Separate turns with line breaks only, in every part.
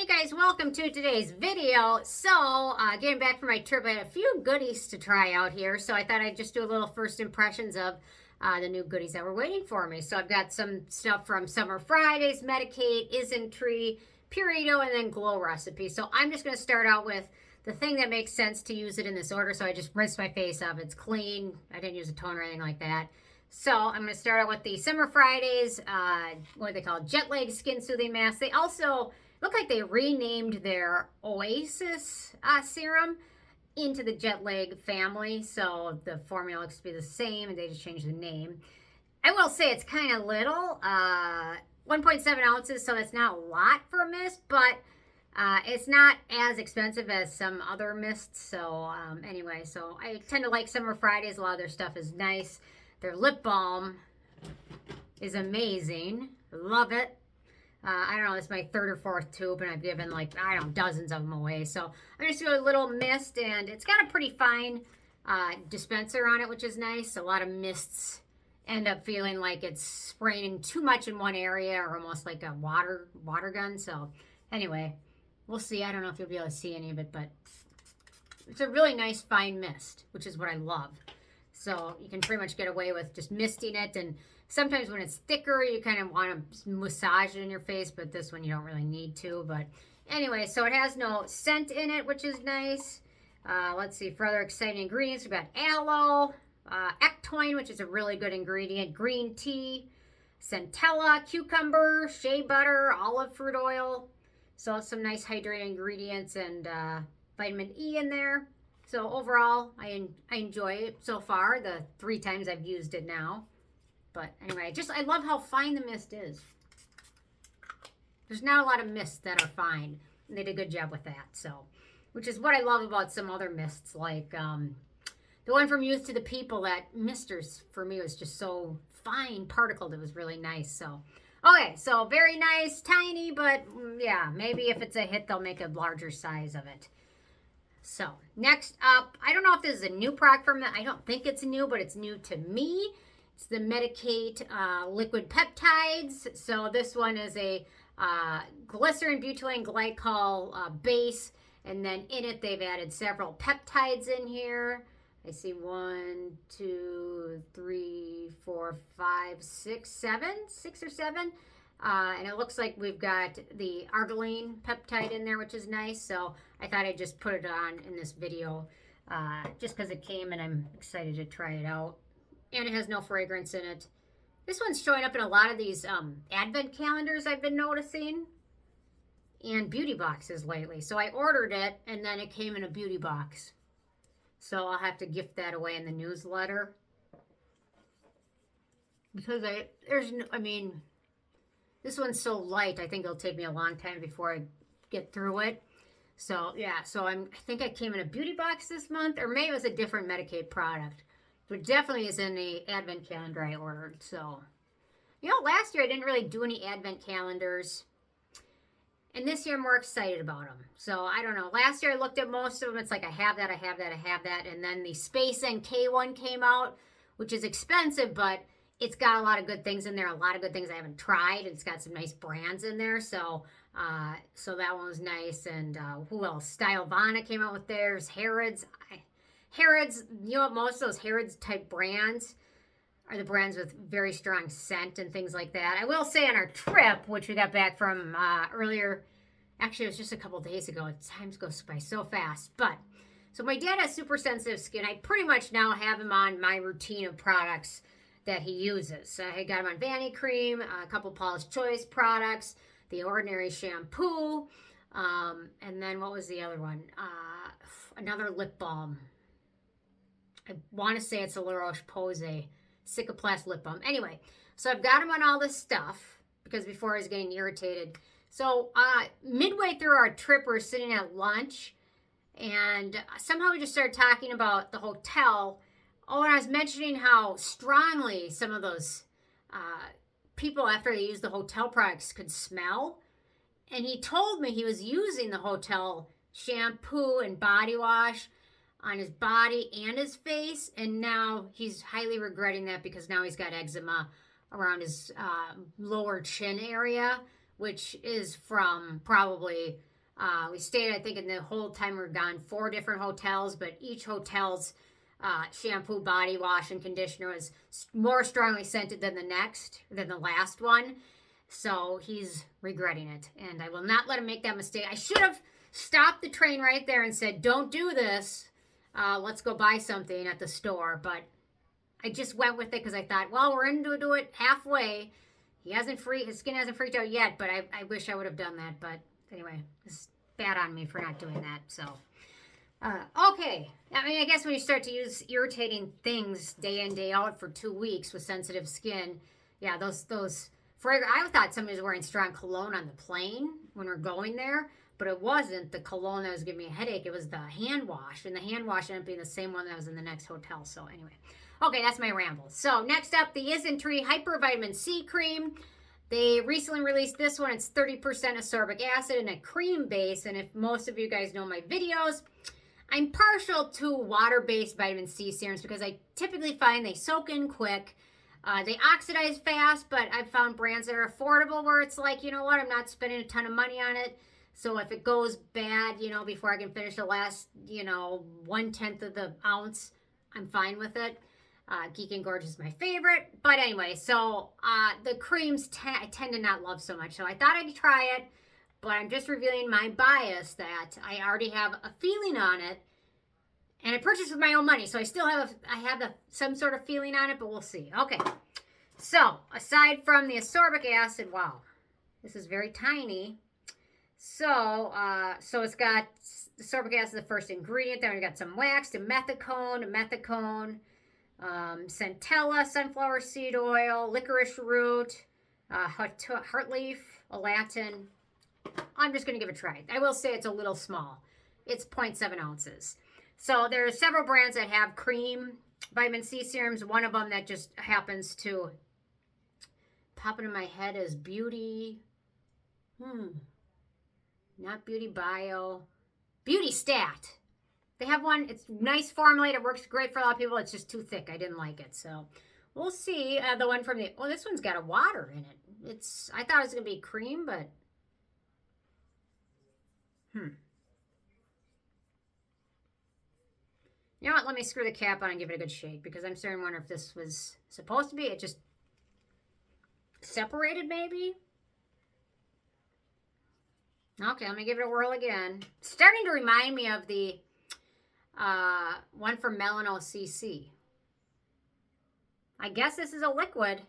Hey guys, welcome to today's video. So, getting back from my trip, I had a few goodies to try out here. So I thought I'd just do a little first impressions of the new goodies that were waiting for me. So I've got some stuff from Summer Fridays, Medicaid, Isntree, Purito, and then Glow Recipe. So I'm just going to start out with the thing that makes sense to use it in this order. So I just rinsed my face off. It's clean. I didn't use a toner or anything like that. So I'm going to start out with the Summer Fridays, what are they called? Jet Lag Skin Soothing Mask. They also look like they renamed their Oasis serum into the Jet Lag family. So the formula looks to be the same and they just changed the name. I will say it's kind of little, 1.7 ounces, so that's not a lot for a mist, but it's not as expensive as some other mists. So anyway, so I tend to like Summer Fridays. A lot of their stuff is nice. Their lip balm is amazing. Love it. I don't know, it's my third or fourth tube, and I've given like, I don't know, dozens of them away. So I'm just doing a little mist, and it's got a pretty fine dispenser on it, which is nice. A lot of mists end up feeling like it's spraying too much in one area, or almost like a water gun. So anyway, we'll see. I don't know if you'll be able to see any of it, but it's a really nice fine mist, which is what I love. So you can pretty much get away with just misting it, and sometimes when it's thicker, you kind of want to massage it in your face, but this one you don't really need to. But anyway, so it has no scent in it, which is nice. Let's see, for other exciting ingredients, we've got aloe, ectoin, which is a really good ingredient, green tea, centella, cucumber, shea butter, olive fruit oil. So some nice hydrating ingredients and vitamin E in there. So overall, I enjoy it so far, the 3 times I've used it now. But anyway, I love how fine the mist is. There's not a lot of mists that are fine, and they did a good job with that. So, which is what I love about some other mists, like the one from Youth to the People. That misters for me was just so fine particled. It was really nice. So, okay, so very nice, tiny, but yeah, maybe if it's a hit, they'll make a larger size of it. So next up, I don't know if this is a new product from them. I don't think it's new, but it's new to me. It's the Medicaid liquid peptides. So this one is a glycerin butylene glycol base, and then in it they've added several peptides in here. I see 1, 2, 3, 4, 5, 6, 7, 6 or 7. And it looks like we've got the arginine peptide in there, which is nice. So I thought I'd just put it on in this video just because it came, and I'm excited to try it out. And it has no fragrance in it. This one's showing up in a lot of these advent calendars I've been noticing, and beauty boxes lately. So I ordered it, and then it came in a beauty box. So I'll have to gift that away in the newsletter. Because this one's so light, I think it'll take me a long time before I get through it. So yeah, so I think I came in a beauty box this month, or maybe it was a different Medicaid product. But definitely is in the advent calendar I ordered. So, you know, last year I didn't really do any advent calendars. And this year I'm more excited about them. So, I don't know. Last year I looked at most of them. It's like I have that, I have that, I have that. And then the Space NK one came out, which is expensive, but it's got a lot of good things in there. A lot of good things I haven't tried. It's got some nice brands in there. So, that one was nice. And who else? Stylevana came out with theirs. Harrods, you know, most of those Harrods type brands are the brands with very strong scent and things like that. I will say on our trip, which we got back from earlier, actually it was just a couple days ago. Time goes by so fast. But, so my dad has super sensitive skin. I pretty much now have him on my routine of products that he uses. So I got him on Vanity Cream, a couple Paula's Choice products, the Ordinary shampoo, and then what was the other one? Another lip balm. I want to say it's a La Roche-Posay Cicaplast lip balm. Anyway, so I've got him on all this stuff because before I was getting irritated. So midway through our trip, we're sitting at lunch, and somehow we just started talking about the hotel. Oh, and I was mentioning how strongly some of those people, after they used the hotel products, could smell. And he told me he was using the hotel shampoo and body wash on his body and his face, and now he's highly regretting that because now he's got eczema around his lower chin area, which is from probably We stayed, I think, in the whole time we were gone, 4 different hotels, but each hotel's shampoo, body wash, and conditioner was more strongly scented than the last one. So he's regretting it, and I will not let him make that mistake. I should have stopped the train right there and said, don't do this. Let's go buy something at the store. But I just went with it because I thought, well, we're going to do it halfway. His skin hasn't freaked out yet, but I wish I would have done that. But anyway, it's bad on me for not doing that. So, okay. I mean, I guess when you start to use irritating things day in, day out for 2 weeks with sensitive skin, yeah, those fragrance. I thought somebody was wearing strong cologne on the plane when we're going there, but it wasn't the cologne that was giving me a headache. It was the hand wash, and the hand wash ended up being the same one that was in the next hotel. So anyway, okay, that's my ramble. So next up, the Isntree Hyper Vitamin C Cream. They recently released this one. It's 30% ascorbic acid in a cream base, and if most of you guys know my videos, I'm partial to water-based vitamin C serums because I typically find they soak in quick. They oxidize fast, but I've found brands that are affordable where it's like, you know what, I'm not spending a ton of money on it. So if it goes bad, before I can finish the last, 1/10 of the ounce, I'm fine with it. Geek and Gorgeous is my favorite. But anyway, so the creams I tend to not love so much. So I thought I'd try it, but I'm just revealing my bias that I already have a feeling on it. And I purchased with my own money, so I still have some sort of feeling on it, but we'll see. Okay, so aside from the ascorbic acid, wow, this is very tiny. So it's got ascorbic acid, the first ingredient. Then we got some wax, methicone, centella, sunflower seed oil, licorice root, heart leaf, alatin. I'm just going to give it a try. I will say it's a little small. It's 0.7 ounces. So there are several brands that have cream vitamin C serums. One of them that just happens to pop into my head is Beauty. Not Beauty Bio. Beauty Stat. They have one. It's nice formulated. It works great for a lot of people. It's just too thick. I didn't like it. So we'll see. The one from the... Oh, this one's got a water in it. I thought it was going to be cream, but... You know what? Let me screw the cap on and give it a good shake because I'm starting to wonder if this was supposed to be. It just separated maybe? Okay, let me give it a whirl again. It's starting to remind me of the one from Melano CC. I guess this is a liquid.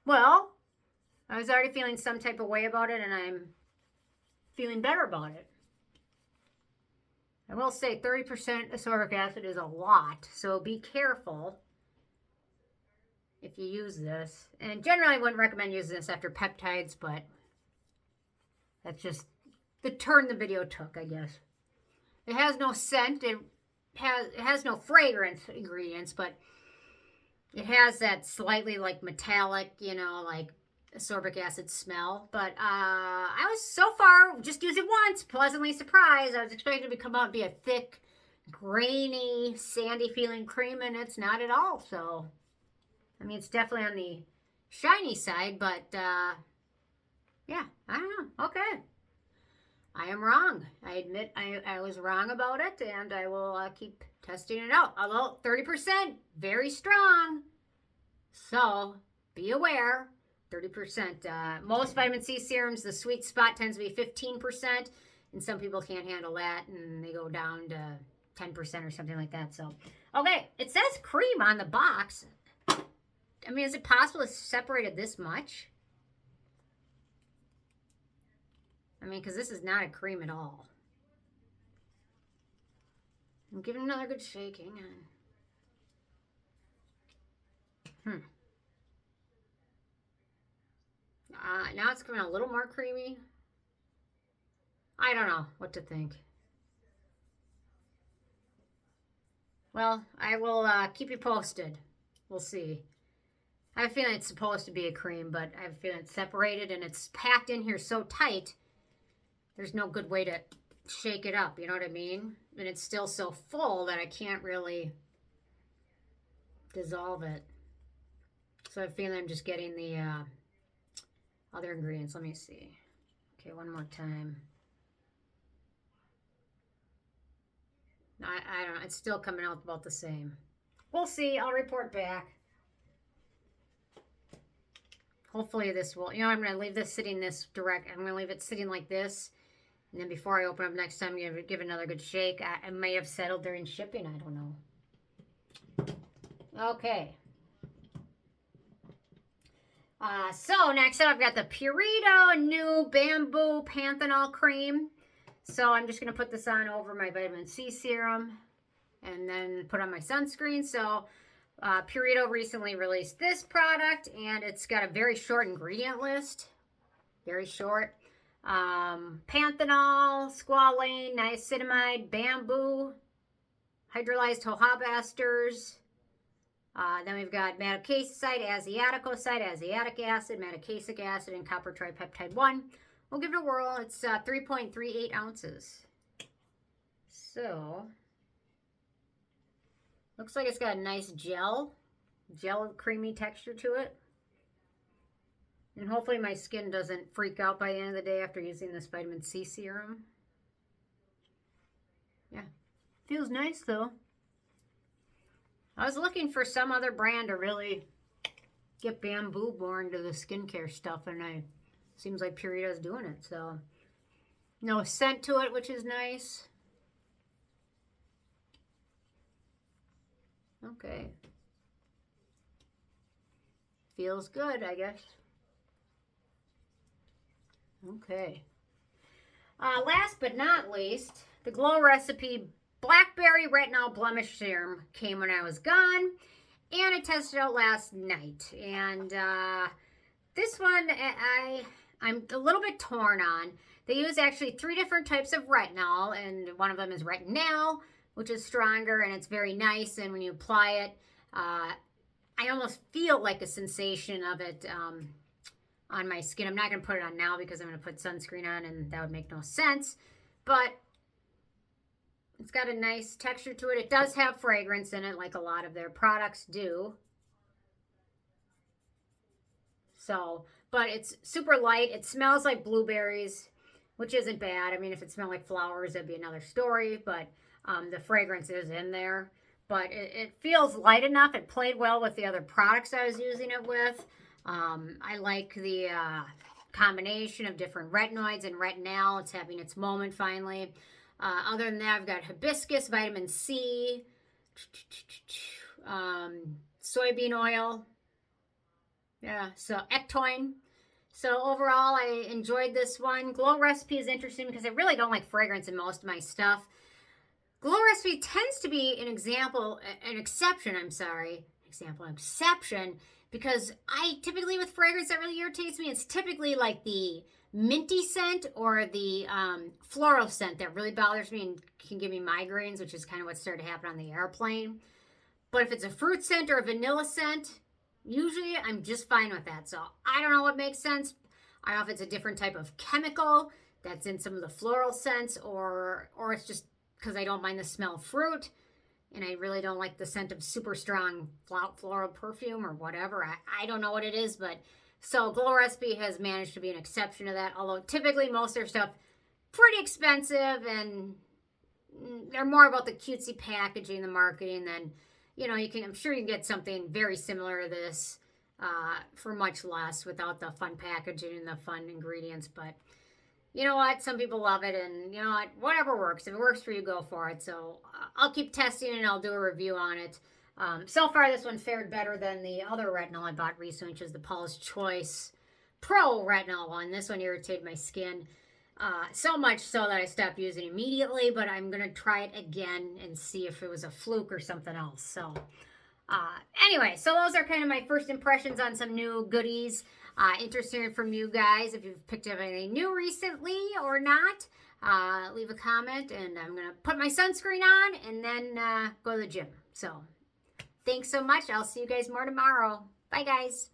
Well, I was already feeling some type of way about it, and I'm feeling better about it. I will say 30% ascorbic acid is a lot, so be careful if you use this. And generally I wouldn't recommend using this after peptides, but that's just the turn the video took, I guess. It has no scent. It has no fragrance ingredients, but it has that slightly like metallic, like ascorbic acid smell. But I was so far just used it once, pleasantly surprised. I was expecting it to come out and be a thick, grainy, sandy feeling cream, and it's not at all. So I mean, it's definitely on the shiny side, but yeah, I don't know. Okay, I am wrong. I admit I was wrong about it, and I will keep testing it out. Although 30%, very strong, so be aware. 30%. Most vitamin C serums, the sweet spot tends to be 15%, and some people can't handle that, and they go down to 10% or something like that. So, okay, it says cream on the box. I mean, is it possible it's separated this much? I mean, because this is not a cream at all. I'm giving another good shake. Hang on. Now it's coming a little more creamy. I don't know what to think. Well, I will keep you posted. We'll see. I have a feeling it's supposed to be a cream, but I have a feeling it's separated and it's packed in here so tight, there's no good way to shake it up, you know what I mean? And it's still so full that I can't really dissolve it. So I feel I'm just getting the Other ingredients, let me see. Okay, one more time. I don't know, it's still coming out about the same. We'll see, I'll report back. Hopefully this will, I'm going to leave this sitting this direct. I'm going to leave it sitting like this. And then before I open up next time, I'm going to give it another good shake. I may have settled during shipping, I don't know. Okay. So next up, I've got the Purito new Bamboo Panthenol Cream. So I'm just going to put this on over my vitamin C serum and then put on my sunscreen. So Purito recently released this product, and it's got a very short ingredient list. Very short. Panthenol, squalane, niacinamide, bamboo, hydrolyzed jojoba esters. Then we've got madecassite, asiatic acid, madecassic acid, and copper tripeptide 1. We'll give it a whirl. It's 3.38 ounces. So, looks like it's got a nice gel creamy texture to it. And hopefully my skin doesn't freak out by the end of the day after using this vitamin C serum. Yeah, feels nice though. I was looking for some other brand to really get bamboo more into the skincare stuff, and seems like Purito's doing it. So, no scent to it, which is nice. Okay. Feels good, I guess. Okay. Last but not least, the Glow Recipe Blackberry Retinol Blemish Serum came when I was gone, and I tested out last night. And this one I'm a little bit torn on. They use actually 3 different types of retinol, and one of them is Retinal, which is stronger, and it's very nice. And when you apply it, I almost feel like a sensation of it on my skin. I'm not going to put it on now because I'm going to put sunscreen on, and that would make no sense. But it's got a nice texture to it. It does have fragrance in it, like a lot of their products do. So, but it's super light. It smells like blueberries, which isn't bad. I mean, if it smelled like flowers, that'd be another story. But the fragrance is in there. But it feels light enough. It played well with the other products I was using it with. I like the combination of different retinoids and retinol. It's having its moment finally. Other than that, I've got hibiscus, vitamin C, soybean oil. Yeah, so ectoin. So overall, I enjoyed this one. Glow Recipe is interesting because I really don't like fragrance in most of my stuff. Glow Recipe tends to be an exception, because I typically, with fragrance that really irritates me, it's typically like the minty scent or the floral scent that really bothers me and can give me migraines, which is kind of what started to happen on the airplane. But if it's a fruit scent or a vanilla scent, usually I'm just fine with that. So I don't know what makes sense. I don't know if it's a different type of chemical that's in some of the floral scents, or it's just because I don't mind the smell of fruit, and I really don't like the scent of super strong floral perfume or whatever. I don't know what it is, but so Glow Recipe has managed to be an exception to that, although typically most of their stuff pretty expensive, and they're more about the cutesy packaging, the marketing, than, I'm sure you can get something very similar to this for much less without the fun packaging and the fun ingredients. But you know what? Some people love it, and you know what? Whatever works. If it works for you, go for it. So I'll keep testing, and I'll do a review on it. So far, this one fared better than the other retinol I bought recently, which is the Paula's Choice Pro Retinol one. This one irritated my skin so much so that I stopped using it immediately, but I'm going to try it again and see if it was a fluke or something else. So anyway, so those are kind of my first impressions on some new goodies. Interested from you guys if you've picked up anything new recently or not. Leave a comment, and I'm going to put my sunscreen on and then go to the gym. So thanks so much. I'll see you guys more tomorrow. Bye, guys.